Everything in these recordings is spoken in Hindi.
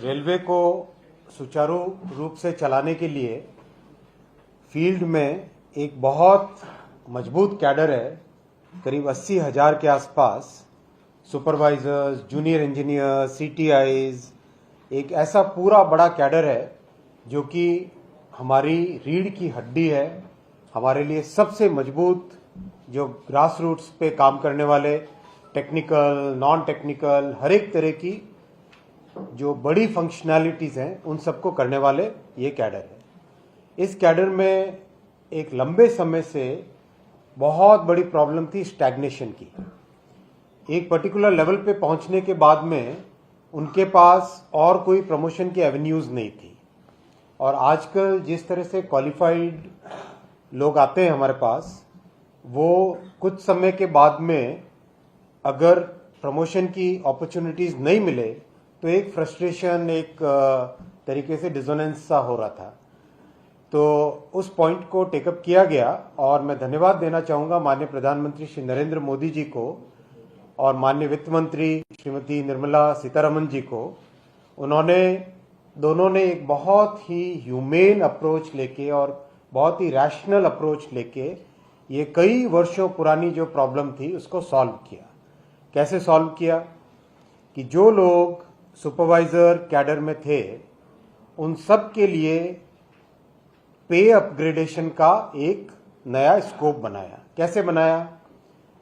रेलवे को सुचारू रूप से चलाने के लिए फील्ड में एक बहुत मजबूत कैडर है, करीब 80,000 के आसपास सुपरवाइजर्स, जूनियर इंजीनियर, सीटीआईज, एक ऐसा पूरा बड़ा कैडर है जो कि हमारी रीढ़ की हड्डी है। हमारे लिए सबसे मजबूत जो ग्रास रूट्स पे काम करने वाले टेक्निकल, नॉन टेक्निकल, हर एक तरह की जो बड़ी फंक्शनैलिटीज़ हैं उन सबको करने वाले ये कैडर है। इस कैडर में एक लंबे समय से बहुत बड़ी प्रॉब्लम थी स्टैग्नेशन की। एक पर्टिकुलर लेवल पे पहुंचने के बाद में उनके पास और कोई प्रमोशन की एवेन्यूज़ नहीं थी। और आजकल जिस तरह से क्वालिफाइड लोग आते हैं हमारे पास, वो कुछ समय के बाद में अगर प्रमोशन की अपॉर्चुनिटीज़ नहीं मिले तो एक फ्रस्ट्रेशन, एक तरीके से डिसोनेंस सा हो रहा था। तो उस पॉइंट को टेकअप किया गया और मैं धन्यवाद देना चाहूँगा माननीय प्रधानमंत्री श्री नरेंद्र मोदी जी को और माननीय वित्त मंत्री श्रीमती निर्मला सीतारमण जी को। दोनों ने एक बहुत ही ह्यूमेन अप्रोच लेके और बहुत ही रैशनल अप्रोच लेके ये कई वर्षों पुरानी जो प्रॉब्लम थी उसको सॉल्व किया। कैसे सॉल्व किया कि जो लोग सुपरवाइजर कैडर में थे उन सब के लिए पे अपग्रेडेशन का एक नया स्कोप बनाया। कैसे बनाया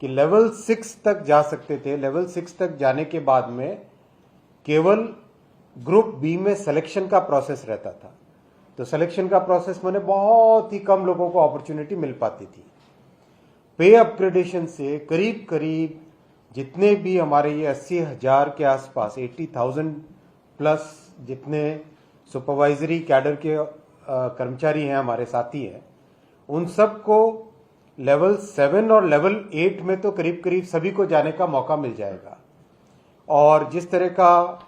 कि लेवल 6 तक जा सकते थे। लेवल 6 तक जाने के बाद में केवल ग्रुप बी में सिलेक्शन का प्रोसेस रहता था। तो सिलेक्शन का प्रोसेस में बहुत ही कम लोगों को अपॉर्चुनिटी मिल पाती थी। पे अपग्रेडेशन से करीब करीब जितने भी हमारे ये 80,000 के आसपास 80,000 प्लस जितने सुपरवाइजरी कैडर के कर्मचारी हैं, हमारे साथी हैं, उन सब को लेवल 7 और लेवल 8 में तो करीब करीब सभी को जाने का मौका मिल जाएगा। और जिस तरह का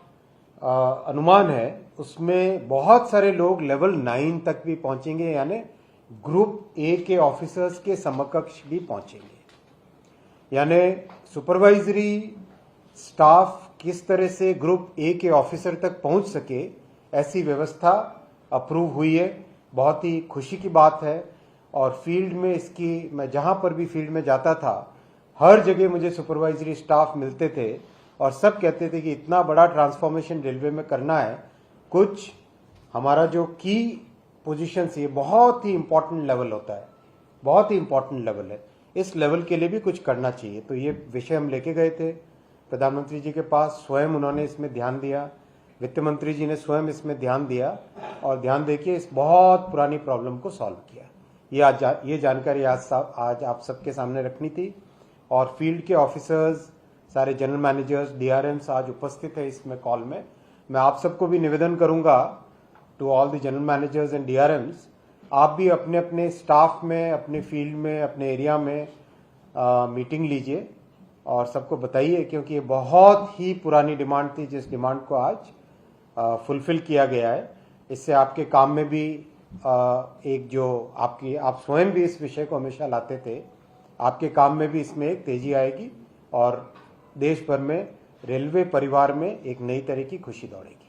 अनुमान है उसमें बहुत सारे लोग लेवल 9 तक भी पहुंचेंगे, यानी ग्रुप ए के ऑफिसर्स के समकक्ष भी पहुंचेंगे। यानी सुपरवाइजरी स्टाफ किस तरह से ग्रुप ए के ऑफिसर तक पहुंच सके, ऐसी व्यवस्था अप्रूव हुई है। बहुत ही खुशी की बात है। और फील्ड में इसकी, मैं जहां पर भी फील्ड में जाता था हर जगह मुझे सुपरवाइजरी स्टाफ मिलते थे और सब कहते थे कि इतना बड़ा ट्रांसफॉर्मेशन रेलवे में करना है, कुछ हमारा जो की पोजीशन ये बहुत ही इंपॉर्टेंट लेवल होता है, बहुत ही इंपॉर्टेंट लेवल है, इस लेवल के लिए भी कुछ करना चाहिए। तो ये विषय हम लेके गए थे प्रधानमंत्री जी के पास, स्वयं उन्होंने इसमें ध्यान दिया, वित्त मंत्री जी ने स्वयं इसमें ध्यान दिया और ध्यान देके इस बहुत पुरानी प्रॉब्लम को सॉल्व किया। ये जानकारी आज आप सबके सामने रखनी थी। और फील्ड के ऑफिसर्स, सारे जनरल मैनेजर्स, डीआरएम्स आज उपस्थित है इसमें कॉल में। मैं आप सबको भी निवेदन करूंगा to all the general managers and DRMs, आप भी अपने अपने स्टाफ में, अपने फील्ड में, अपने एरिया में मीटिंग लीजिए और सबको बताइए, क्योंकि ये बहुत ही पुरानी डिमांड थी जिस डिमांड को आज फुलफिल किया गया है। इससे आपके काम में भी एक जो आप स्वयं भी इस विषय को हमेशा लाते थे, आपके काम में भी इसमें एक तेजी आएगी और देश भर में रेलवे परिवार में एक नई तरह की खुशी दौड़ेगी।